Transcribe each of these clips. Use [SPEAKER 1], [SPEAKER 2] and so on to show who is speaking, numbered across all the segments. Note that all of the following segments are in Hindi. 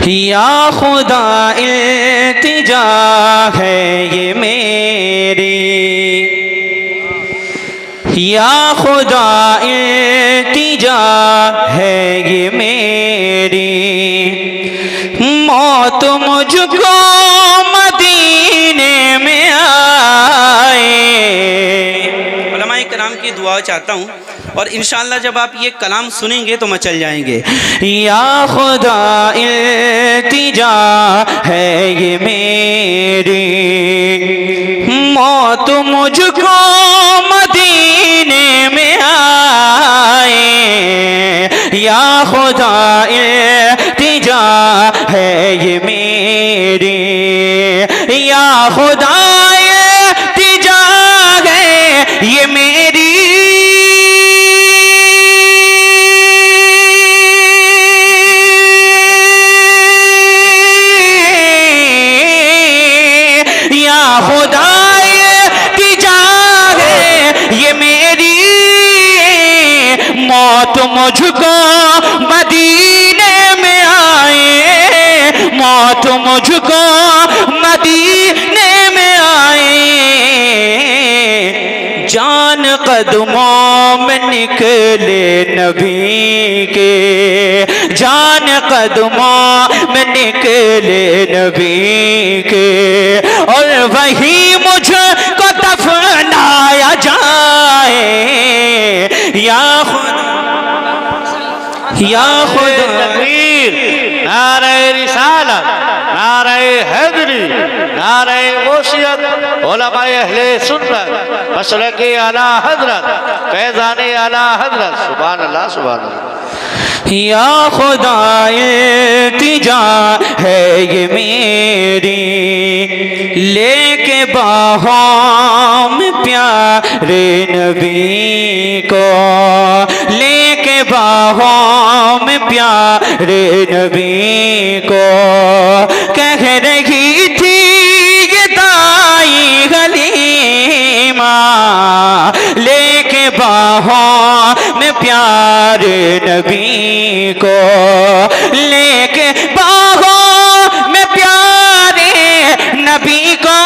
[SPEAKER 1] या खुदा इल्तिजा है ये मेरी, या खुदा इल्तिजा है ये मेरी, मौत मुझको मदीने में आए। उलमाए कराम की दुआ चाहता हूँ और इंशाअल्लाह जब आप ये कलाम सुनेंगे तो मचल जाएंगे। या खुदा इल्तिजा है ये मेरी, मौत मुझको मदीने में आए। या खुदा इल्तिजा है ये मेरी, या खुदा इल्तिजा है ये मेरी, मौत मुझको मदीने में आए, मौत मुझको मदीने में आए। जान कदमों में निकले नबी के, जान कदमों में निकले नबी के, और वही मुझको दफनाया जाए। या या खुदा
[SPEAKER 2] तकबीर, नारे रिसालत, नारे हैदरी, नारे गौसियत, उलमाए अहले सुन्नत, मसलके आला हजरत, फैज़ाने आला हजरत। सुभान अल्लाह, सुभान अल्लाह।
[SPEAKER 1] या खुदा इल्तिजा है ये मेरी, लेके बाहों में प्यारे नबी को, लेके बाहों में प्यारे नबी को, कह रही थी ये दाई हलीमा, लेके बाहों में प्यारे नबी को, लेके बाहों में प्यारे नबी को,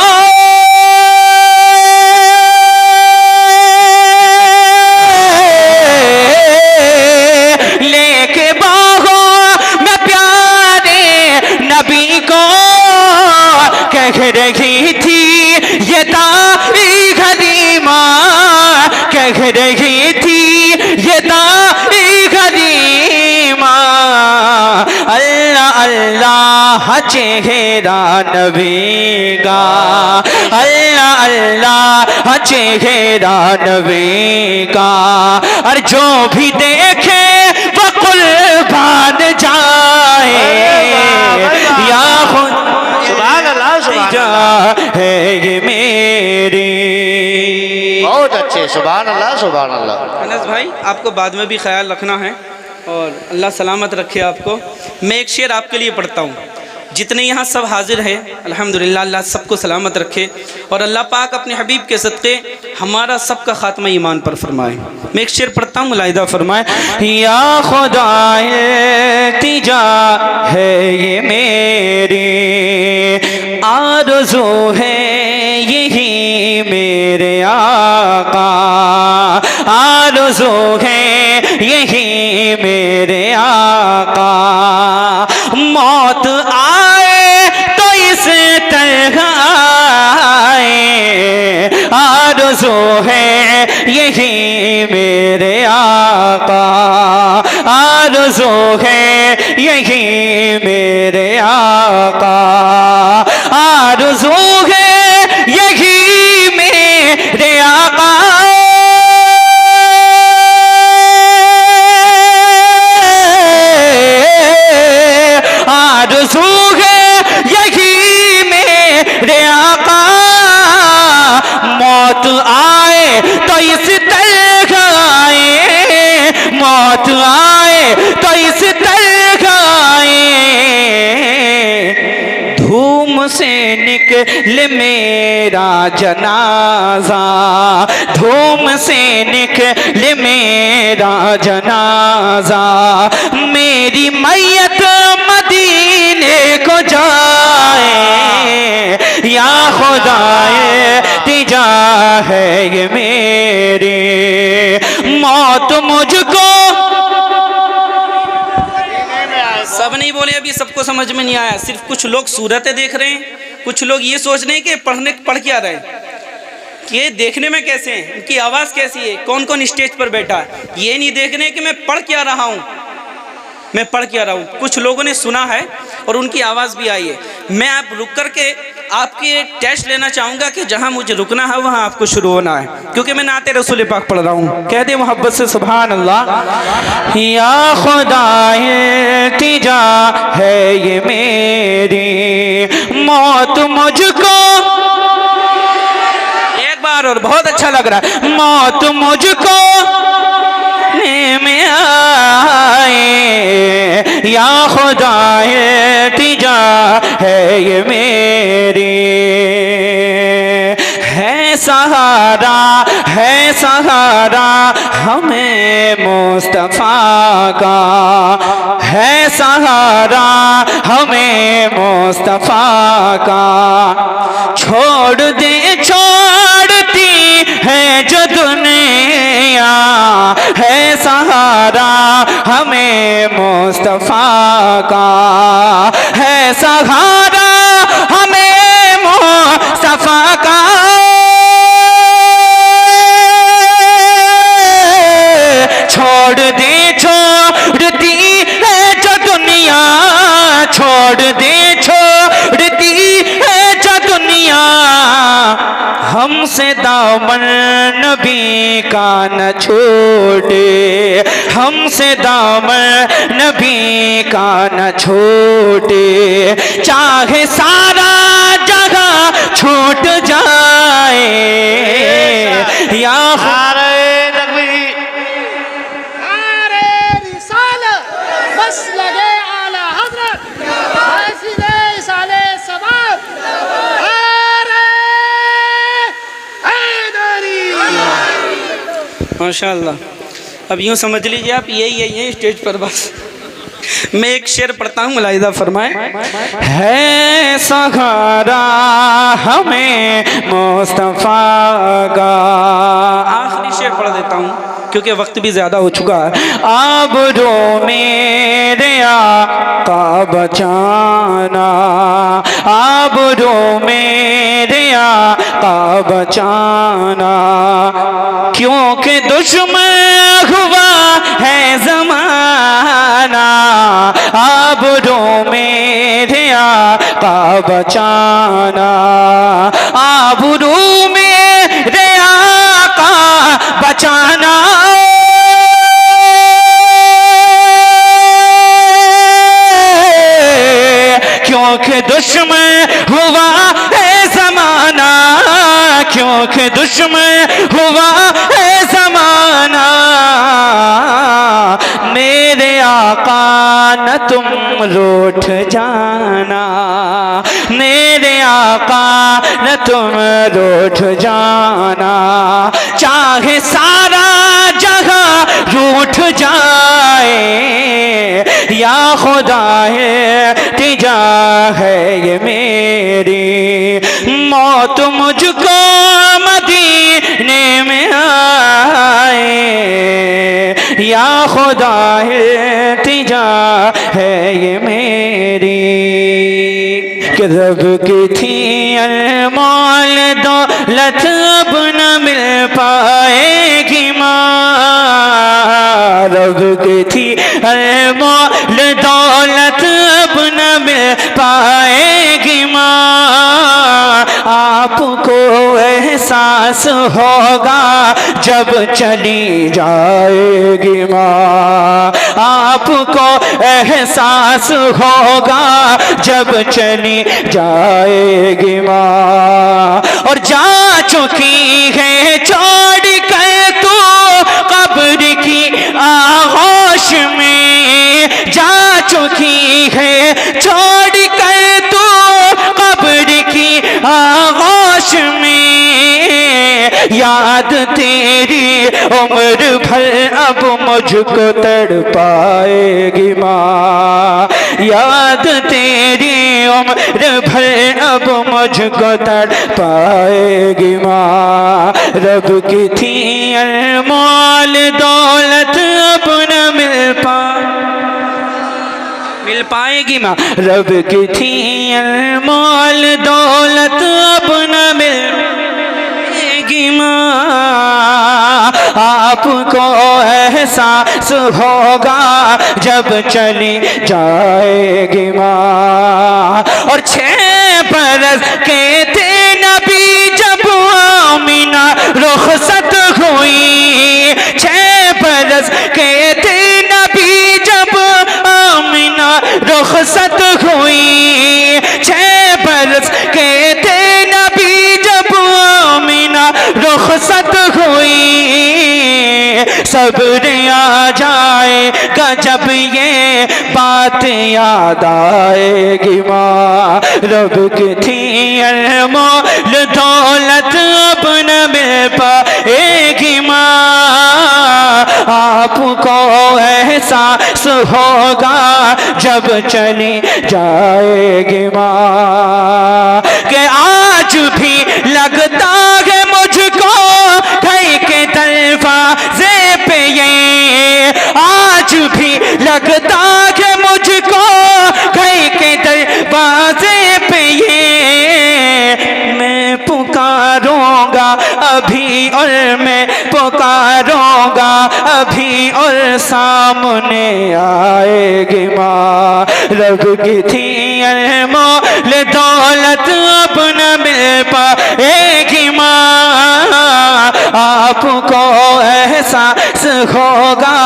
[SPEAKER 1] लेके बाहों में प्यारे नबी को, कह रही थी ये दाई हलीमा, कह रही थी ये दाई हलीमा। अल्लाह अल्लाह चेहरा नबी का, अल्लाह अल्लाह चेहरा नबी का, और जो भी देखे वो कुर्बान जाए। या
[SPEAKER 2] सुभान अल्लाह, सुभान अल्लाह
[SPEAKER 1] है ये मेरी।
[SPEAKER 2] बहुत अच्छे, सुभान अल्लाह, सुभान अल्लाह।
[SPEAKER 1] अनस भाई आपको बाद में भी ख्याल रखना है और अल्लाह सलामत रखे आपको। मैं एक शेर आपके लिए पढ़ता हूँ। जितने यहाँ सब हाजिर हैं अल्हम्दुलिल्लाह, अल्लाह सबको सलामत रखे और अल्लाह पाक अपने हबीब के सदक़े हमारा सबका खात्मा ईमान पर फरमाए। मैं एक शेर पढ़ता हूँ, मुलाहिदा फरमाए। या खुदा इल्तिजा है ये मेरी, आरज़ू है यही मेरे आका, आरज़ू है यही मेरे आका, मौत आए तो इस तरह आए, आरज़ू है यही मेरे आका, आरज़ू है यही मेरे आका, आरज़ू है यही मेरे आका। आरज़ू है यही मेरे आका, मौत आए तो इस तरह आए, मौत आए तो इस तरह आए। धूम से निकले मेरा जनाजा, धूम से निकले मेरा जनाजा, मेरी मैयत मदीने
[SPEAKER 3] है ये मेरी, मौत मुझको।
[SPEAKER 1] सब नहीं बोले, अभी सबको समझ में नहीं आया। सिर्फ कुछ लोग सूरतें देख रहे हैं, कुछ लोग ये सोच रहे हैं कि पढ़ क्या रहे हैं, कि ये देखने में कैसे हैं, इनकी आवाज़ कैसी है, कौन कौन स्टेज पर बैठा है। ये नहीं देख रहे हैं कि मैं पढ़ क्या रहा हूँ, मैं पढ़ क्या रहा हूँ। कुछ लोगों ने सुना है और उनकी आवाज़ भी आई है। मैं आप रुक कर के आपके टेस्ट लेना चाहूँगा कि जहाँ मुझे रुकना है वहाँ आपको शुरू होना है, क्योंकि मैं नाते रसूल पाक पढ़ रहा हूँ। कह दे मोहब्बत से सुभान अल्लाह।
[SPEAKER 3] या खुदा इल्तिजा है ये मेरी, मौत मुझको।
[SPEAKER 1] एक बार और, बहुत अच्छा लग रहा है।
[SPEAKER 3] मौत मुझको में आए, या खुदा इल्तिजा है ये मेरी, है सहारा हमें मुस्तफ़ा का, है सहारा हमें मुस्तफ़ा का। छोड़ती है जो दुनिया, है सहारा हमें मुस्तफ़ा का, है सहारा हमें मुस्तफ़ा का। छोड़ती है जो दुनिया, छोड़ती है जो दुनिया, हमसे दामन नबी का न छोड़े, हमसे दामन नबी का न छोड़े। चाहे सारा जगह छूट जाए, या
[SPEAKER 1] माशाअल्लाह। अब यूँ समझ लीजिए आप यही है स्टेज पर। बस मैं एक शेर पढ़ता हूँ, मुलाहिदा फरमाए।
[SPEAKER 3] है सहारा हमें मुस्तफ़ा का।
[SPEAKER 1] आखिरी शेर पढ़ देता हूँ क्योंकि वक्त भी ज़्यादा हो चुका है।
[SPEAKER 3] आबरो मेरे आका बचाना, आबरो मेरे आका बचाना, क्योंकि दुश्मन हुआ है ज़माना। आबरो मेरे आका बचाना, आबरो मेरे आका बचाना। क्योंकि दुश्मन हुआ है ज़माना, क्योंकि दुश्मन हुआ है ज़माना। मेरे आका न तुम रूठ जाना, मेरे आका न तुम रूठ जाना। चाहे सारा जगह रूठ जाए, या खुदा है तिजा है ये मेरी, मौत मुझको मदीने में आए, या खुदा है तिजा है ये मेरी। कि रब की थी अनमोल दौलत अब न मिल पाएगी माँ, रब की थी अनमोल दौलत अब न मिल पाएगी माँ। आपको एहसास होगा जब चली जाएगी माँ, आपको एहसास होगा जब चली जाएगी माँ। और जा चुकी है छोड़ कर तू कब्र की आगोश में, जा चुकी है छोड़ कर तू कब्र की आगोश में। याद तेरी उम्र भर अब मुझको तड़पाएगी माँ, याद तेरी उम्र भर अब मुझको तर पाएगी माँ। रब की थी अनमोल दौलत अब न मिल पाएगी माँ। रब की थी अनमोल दौलत अब न मिलेगी माँ। आपको एहसास होगा जब चली जाएगी माँ। और 6 बरस के थे नबी जब आमीना रुखसत हुई। 6 बरस के थे नबी जब आमीना रुखसत हुई। 6 बरस के थे नबी जब आमीना रुखसत हुई। सब्र आ जाएगा जब ये बात याद आएगी माँ। रब की थी अनमोल दौलत अब न मिल पाएगी माँ। आपको एहसास होगा जब चली जाएगी माँ। कि आज भी लगता है मुझको घर के दरवाजे पे ये। आज भी लगता है मुझको घर के दरवाजे पे ये। मैं पुकारूंगा अभी और मैं पुकारूंगा अभी और सामने आएगी माँ। रब की थी अनमोल दौलत अब न मिल पाएगी माँ। आपको एहसास होगा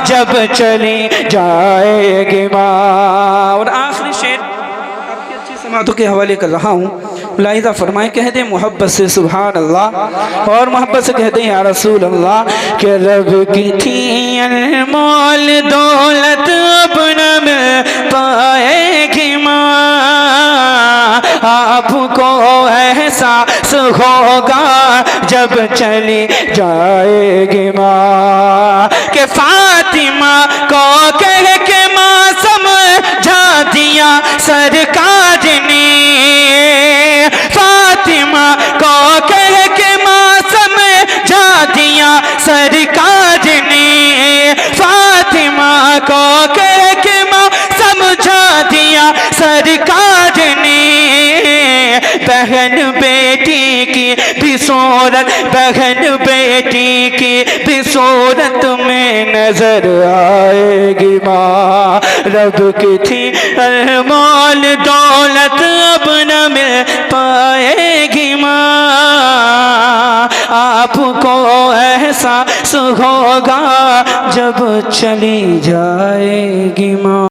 [SPEAKER 3] जब चली जाएगी माँ। और आखिरी शेर आपकी अच्छी समातों के हवाले कर रहा हूँ। मुलाहिज़ा फरमाए, कह दे मोहब्बत से सुभान अल्लाह और मोहब्बत से कह दे या रसूल अल्लाह। कि रब की थी अनमोल दौलत अब न मिल पाएगी माँ। आपको एहसास होगा जब चली जाएगी माँ। कि फातिमा को कह के माँ समझा दिया सरकार ने। फातिमा को कह के माँ समझा दिया सरकार ने। फातिमा को कह के माँ समझा दिया सरकार ने। बहन बेटी की भी सूरत, बहन बेटी की भी सूरत में नजर आएगी माँ। रब की थी अनमोल दौलत अब न मिल पाएगी माँ। आपको एहसास होगा जब चली जाएगी माँ।